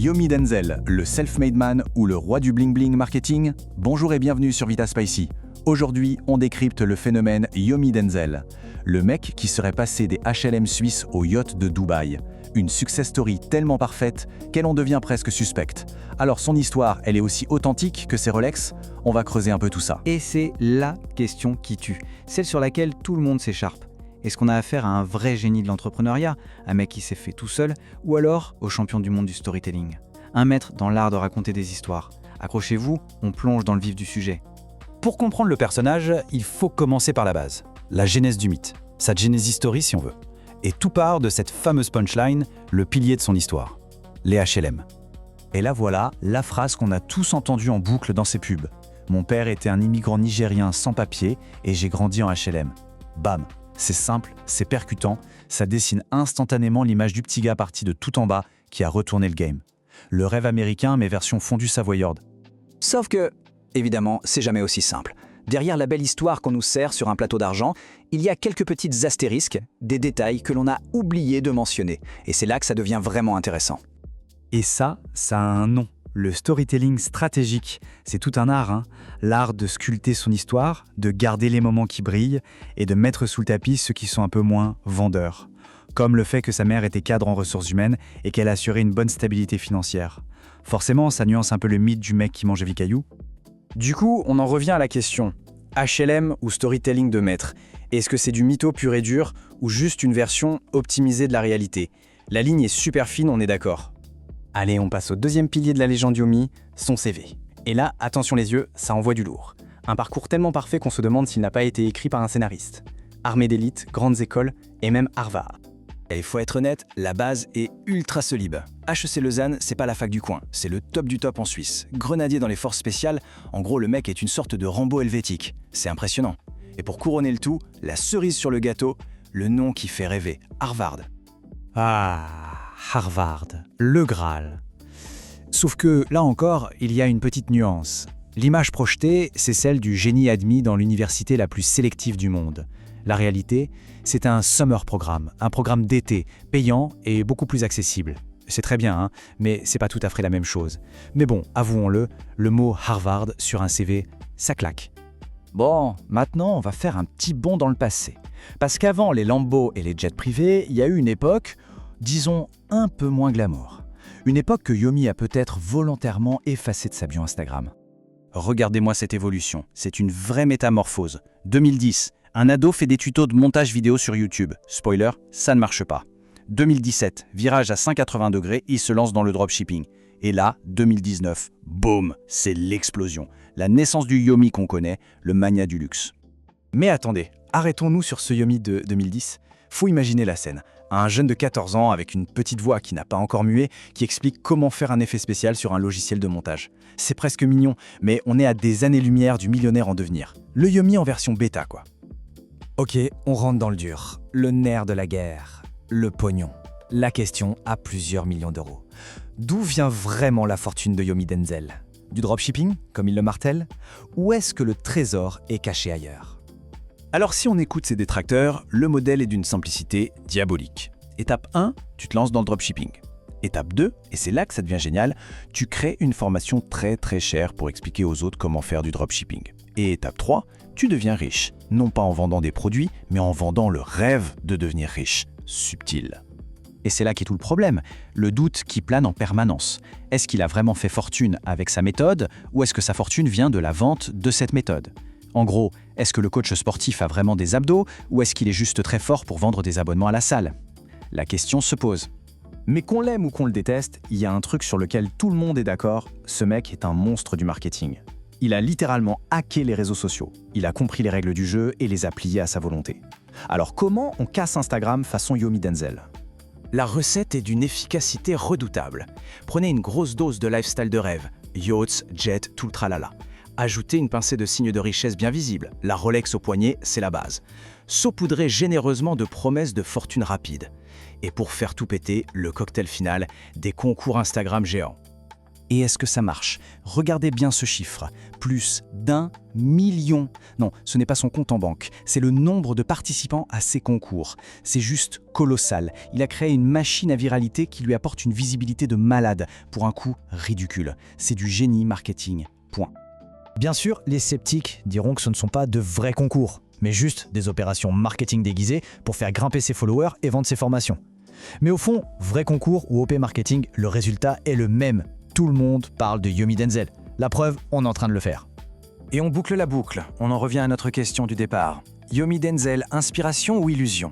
Yomi Denzel, le self-made man ou le roi du bling-bling marketing? Bonjour et bienvenue sur Vita Spicy. Aujourd'hui, on décrypte le phénomène Yomi Denzel, le mec qui serait passé des HLM suisses au yacht de Dubaï. Une success story tellement parfaite qu'elle en devient presque suspecte. Alors son histoire, elle est aussi authentique que ses Rolex? On va creuser un peu tout ça. Et c'est la question qui tue, celle sur laquelle tout le monde s'écharpe. Est-ce qu'on a affaire à un vrai génie de l'entrepreneuriat, un mec qui s'est fait tout seul, ou alors au champion du monde du storytelling? Un maître dans l'art de raconter des histoires. Accrochez-vous, on plonge dans le vif du sujet. Pour comprendre le personnage, il faut commencer par la base, la genèse du mythe, sa genesis story si on veut. Et tout part de cette fameuse punchline, le pilier de son histoire, les HLM. Et là voilà, la phrase qu'on a tous entendue en boucle dans ses pubs. Mon père était un immigrant nigérien sans papier et j'ai grandi en HLM. Bam! C'est simple, c'est percutant, ça dessine instantanément l'image du petit gars parti de tout en bas qui a retourné le game. Le rêve américain mais version fondue savoyarde. Sauf que, évidemment, c'est jamais aussi simple. Derrière la belle histoire qu'on nous sert sur un plateau d'argent, il y a quelques petites astérisques, des détails que l'on a oublié de mentionner. Et c'est là que ça devient vraiment intéressant. Et ça a un nom. Le storytelling stratégique, c'est tout un art, hein. L'art de sculpter son histoire, de garder les moments qui brillent et de mettre sous le tapis ceux qui sont un peu moins vendeurs. Comme le fait que sa mère était cadre en ressources humaines et qu'elle assurait une bonne stabilité financière. Forcément, ça nuance un peu le mythe du mec qui mange des cailloux. Du coup, on en revient à la question. HLM ou storytelling de maître? Est-ce que c'est du mytho pur et dur ou juste une version optimisée de la réalité? La ligne est super fine, on est d'accord. Allez, on passe au deuxième pilier de la légende Yomi, son CV. Et là, attention les yeux, ça envoie du lourd. Un parcours tellement parfait qu'on se demande s'il n'a pas été écrit par un scénariste. Armée d'élite, grandes écoles et même Harvard. Et il faut être honnête, la base est ultra solide. HEC Lausanne, c'est pas la fac du coin, c'est le top du top en Suisse. Grenadier dans les forces spéciales, en gros le mec est une sorte de Rambo helvétique. C'est impressionnant. Et pour couronner le tout, la cerise sur le gâteau, le nom qui fait rêver, Harvard. Ah, Harvard, le Graal. Sauf que, là encore, il y a une petite nuance. L'image projetée, c'est celle du génie admis dans l'université la plus sélective du monde. La réalité, c'est un summer programme, un programme d'été, payant et beaucoup plus accessible. C'est très bien, hein, mais c'est pas tout à fait la même chose. Mais bon, avouons-le, le mot Harvard sur un CV, ça claque. Bon, maintenant on va faire un petit bond dans le passé. Parce qu'avant les Lambo et les jets privés, il y a eu une époque, disons, un peu moins glamour. Une époque que Yomi a peut-être volontairement effacée de sa bio Instagram. Regardez-moi cette évolution, c'est une vraie métamorphose. 2010, un ado fait des tutos de montage vidéo sur YouTube. Spoiler, ça ne marche pas. 2017, virage à 180 degrés, il se lance dans le dropshipping. Et là, 2019, boum, c'est l'explosion. La naissance du Yomi qu'on connaît, le mania du luxe. Mais attendez, arrêtons-nous sur ce Yomi de 2010. Faut imaginer la scène. Un jeune de 14 ans avec une petite voix qui n'a pas encore mué, qui explique comment faire un effet spécial sur un logiciel de montage. C'est presque mignon, mais on est à des années-lumière du millionnaire en devenir. Le Yomi en version bêta, quoi. Ok, on rentre dans le dur. Le nerf de la guerre, le pognon. La question à plusieurs millions d'euros. D'où vient vraiment la fortune de Yomi Denzel? Du dropshipping, comme il le martèle? Ou est-ce que le trésor est caché ailleurs? Alors si on écoute ses détracteurs, le modèle est d'une simplicité diabolique. Étape 1, tu te lances dans le dropshipping. Étape 2, et c'est là que ça devient génial, tu crées une formation très chère pour expliquer aux autres comment faire du dropshipping. Et étape 3, tu deviens riche, non pas en vendant des produits, mais en vendant le rêve de devenir riche, subtil. Et c'est là qu'est tout le problème, le doute qui plane en permanence. Est-ce qu'il a vraiment fait fortune avec sa méthode, ou est-ce que sa fortune vient de la vente de cette méthode? En gros, est-ce que le coach sportif a vraiment des abdos, ou est-ce qu'il est juste très fort pour vendre des abonnements à la salle? La question se pose. Mais qu'on l'aime ou qu'on le déteste, il y a un truc sur lequel tout le monde est d'accord, ce mec est un monstre du marketing. Il a littéralement hacké les réseaux sociaux. Il a compris les règles du jeu et les a pliées à sa volonté. Alors comment on casse Instagram façon Yomi Denzel? La recette est d'une efficacité redoutable. Prenez une grosse dose de lifestyle de rêve, yachts, jets, tout le tralala. Ajoutez une pincée de signes de richesse bien visibles. La Rolex au poignet, c'est la base. Saupoudrez généreusement de promesses de fortune rapide. Et pour faire tout péter, le cocktail final, des concours Instagram géants. Et est-ce que ça marche? Regardez bien ce chiffre. Plus d'1 million. Non, ce n'est pas son compte en banque, c'est le nombre de participants à ses concours. C'est juste colossal. Il a créé une machine à viralité qui lui apporte une visibilité de malade pour un coût ridicule. C'est du génie marketing. Point. Bien sûr, les sceptiques diront que ce ne sont pas de vrais concours, mais juste des opérations marketing déguisées pour faire grimper ses followers et vendre ses formations. Mais au fond, vrai concours ou OP marketing, le résultat est le même. Tout le monde parle de Yomi Denzel. La preuve, on est en train de le faire. Et on boucle la boucle, on en revient à notre question du départ. Yomi Denzel, inspiration ou illusion?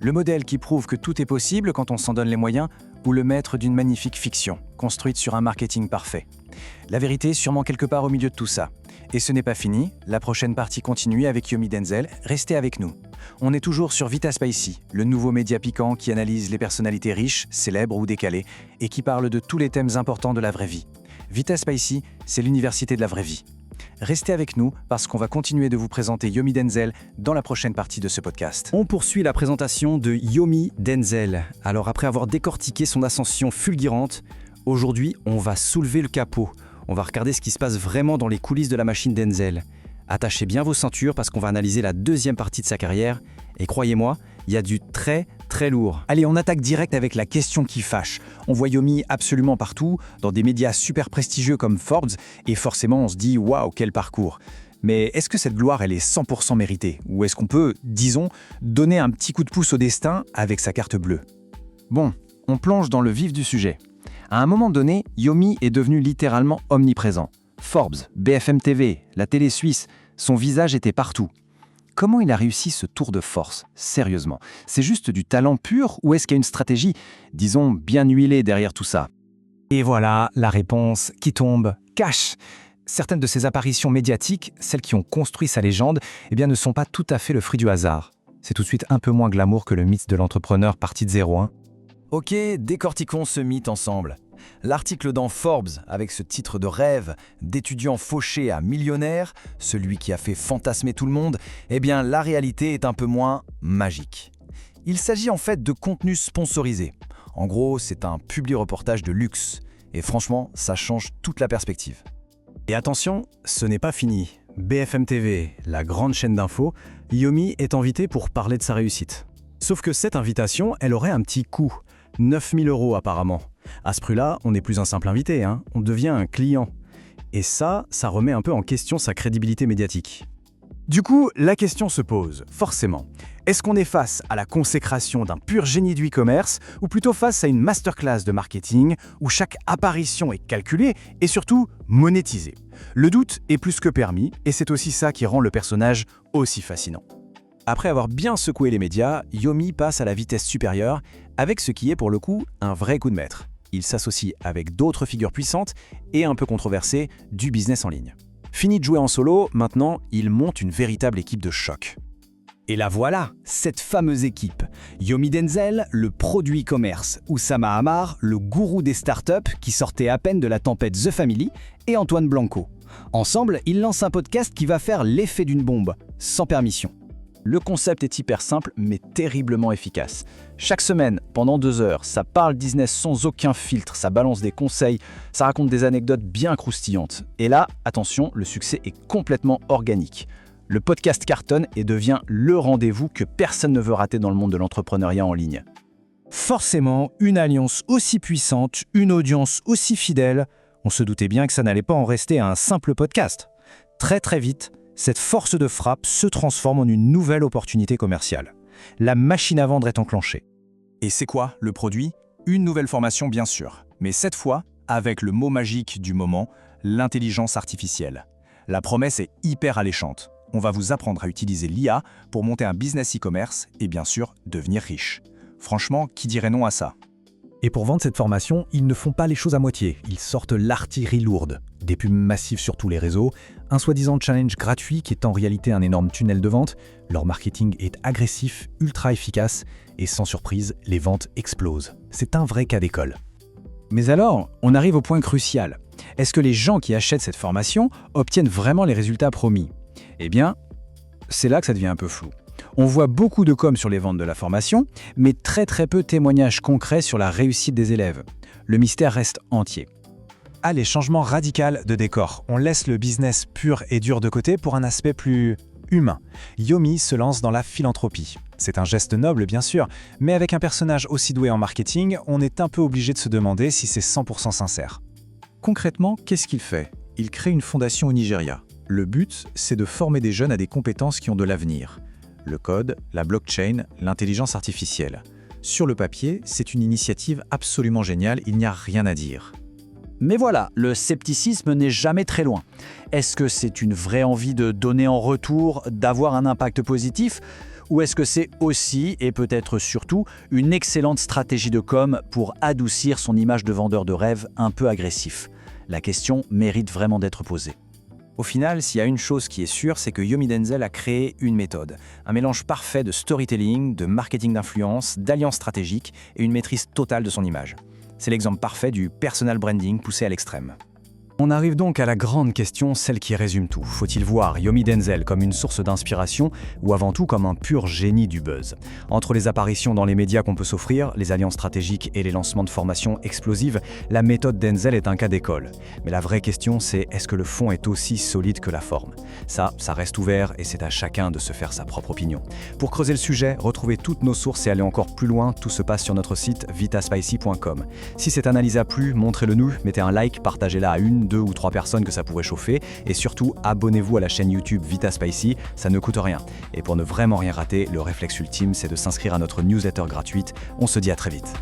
Le modèle qui prouve que tout est possible quand on s'en donne les moyens, ou le maître d'une magnifique fiction, construite sur un marketing parfait? La vérité est sûrement quelque part au milieu de tout ça. Et ce n'est pas fini, la prochaine partie continue avec Yomi Denzel, restez avec nous. On est toujours sur Vita Spicy, le nouveau média piquant qui analyse les personnalités riches, célèbres ou décalées, et qui parle de tous les thèmes importants de la vraie vie. Vita Spicy, c'est l'université de la vraie vie. Restez avec nous parce qu'on va continuer de vous présenter Yomi Denzel dans la prochaine partie de ce podcast. On poursuit la présentation de Yomi Denzel. Alors après avoir décortiqué son ascension fulgurante, aujourd'hui on va soulever le capot. On va regarder ce qui se passe vraiment dans les coulisses de la machine Denzel. Attachez bien vos ceintures parce qu'on va analyser la deuxième partie de sa carrière. Et croyez-moi, il y a du très très lourd. Allez, on attaque direct avec la question qui fâche. On voit Yomi absolument partout, dans des médias super prestigieux comme Forbes, et forcément on se dit « Waouh, quel parcours !» Mais est-ce que cette gloire, elle est 100% méritée? Ou est-ce qu'on peut, disons, donner un petit coup de pouce au destin avec sa carte bleue? Bon, on plonge dans le vif du sujet. À un moment donné, Yomi est devenu littéralement omniprésent. Forbes, BFM TV, la télé suisse, son visage était partout. Comment il a réussi ce tour de force? Sérieusement, c'est juste du talent pur ou est-ce qu'il y a une stratégie, disons, bien huilée derrière tout ça? Et voilà la réponse qui tombe cash. Certaines de ces apparitions médiatiques, celles qui ont construit sa légende, ne sont pas tout à fait le fruit du hasard. C'est tout de suite un peu moins glamour que le mythe de l'entrepreneur parti de zéro, hein. Ok, décortiquons ce mythe ensemble. L'article dans Forbes, avec ce titre de rêve, d'étudiant fauché à millionnaire, celui qui a fait fantasmer tout le monde, la réalité est un peu moins magique. Il s'agit en fait de contenu sponsorisé. En gros, c'est un publi-reportage de luxe. Et franchement, ça change toute la perspective. Et attention, ce n'est pas fini. BFM TV, la grande chaîne d'infos, Yomi est invité pour parler de sa réussite. Sauf que cette invitation, elle aurait un petit coût. 9 000 € apparemment. À ce prix-là, on n'est plus un simple invité, hein, on devient un client. Et ça remet un peu en question sa crédibilité médiatique. Du coup, la question se pose, forcément. Est-ce qu'on est face à la consécration d'un pur génie du e-commerce ou plutôt face à une masterclass de marketing où chaque apparition est calculée et surtout monétisée? Le doute est plus que permis et c'est aussi ça qui rend le personnage aussi fascinant. Après avoir bien secoué les médias, Yomi passe à la vitesse supérieure avec ce qui est pour le coup un vrai coup de maître. Il s'associe avec d'autres figures puissantes et un peu controversées du business en ligne. Fini de jouer en solo, maintenant il monte une véritable équipe de choc. Et la voilà, cette fameuse équipe. Yomi Denzel, le produit e-commerce, Oussama Ammar, le gourou des startups qui sortait à peine de la tempête The Family, et Antoine Blanco. Ensemble, ils lancent un podcast qui va faire l'effet d'une bombe, sans permission. Le concept est hyper simple, mais terriblement efficace. Chaque semaine, pendant 2 heures, ça parle business sans aucun filtre, ça balance des conseils, ça raconte des anecdotes bien croustillantes. Et là, attention, le succès est complètement organique. Le podcast cartonne et devient le rendez-vous que personne ne veut rater dans le monde de l'entrepreneuriat en ligne. Forcément, une alliance aussi puissante, une audience aussi fidèle, on se doutait bien que ça n'allait pas en rester à un simple podcast. Très très vite, cette force de frappe se transforme en une nouvelle opportunité commerciale. La machine à vendre est enclenchée. Et c'est quoi le produit? Une nouvelle formation bien sûr, mais cette fois avec le mot magique du moment, l'intelligence artificielle. La promesse est hyper alléchante. On va vous apprendre à utiliser l'IA pour monter un business e-commerce et bien sûr devenir riche. Franchement, qui dirait non à ça? Et pour vendre cette formation, ils ne font pas les choses à moitié. Ils sortent l'artillerie lourde. Des pubs massives sur tous les réseaux, un soi-disant challenge gratuit qui est en réalité un énorme tunnel de vente. Leur marketing est agressif, ultra efficace et sans surprise, les ventes explosent. C'est un vrai cas d'école. Mais alors, on arrive au point crucial. Est-ce que les gens qui achètent cette formation obtiennent vraiment les résultats promis? Eh bien, c'est là que ça devient un peu flou. On voit beaucoup de com sur les ventes de la formation, mais très peu de témoignages concrets sur la réussite des élèves. Le mystère reste entier. Allez, changement radical de décor. On laisse le business pur et dur de côté pour un aspect plus humain. Yomi se lance dans la philanthropie. C'est un geste noble, bien sûr, mais avec un personnage aussi doué en marketing, on est un peu obligé de se demander si c'est 100% sincère. Concrètement, qu'est-ce qu'il fait? Il crée une fondation au Nigeria. Le but, c'est de former des jeunes à des compétences qui ont de l'avenir. Le code, la blockchain, l'intelligence artificielle. Sur le papier, c'est une initiative absolument géniale, il n'y a rien à dire. Mais voilà, le scepticisme n'est jamais très loin. Est-ce que c'est une vraie envie de donner en retour, d'avoir un impact positif? Ou est-ce que c'est aussi, et peut-être surtout, une excellente stratégie de com pour adoucir son image de vendeur de rêve un peu agressif? La question mérite vraiment d'être posée. Au final, s'il y a une chose qui est sûre, c'est que Yomi Denzel a créé une méthode. Un mélange parfait de storytelling, de marketing d'influence, d'alliance stratégique et une maîtrise totale de son image. C'est l'exemple parfait du personal branding poussé à l'extrême. On arrive donc à la grande question, celle qui résume tout. Faut-il voir Yomi Denzel comme une source d'inspiration ou avant tout comme un pur génie du buzz? Entre les apparitions dans les médias qu'on peut s'offrir, les alliances stratégiques et les lancements de formations explosives, la méthode Denzel est un cas d'école. Mais la vraie question, c'est est-ce que le fond est aussi solide que la forme? Ça reste ouvert et c'est à chacun de se faire sa propre opinion. Pour creuser le sujet, retrouver toutes nos sources et aller encore plus loin, tout se passe sur notre site vitaspicy.com. Si cette analyse a plu, montrez-le nous, mettez un like, partagez-la à 1, 2 ou 3 personnes que ça pourrait chauffer et surtout abonnez-vous à la chaîne YouTube Vita Spicy, ça ne coûte rien. Et pour ne vraiment rien rater, le réflexe ultime c'est de s'inscrire à notre newsletter gratuite. On se dit à très vite.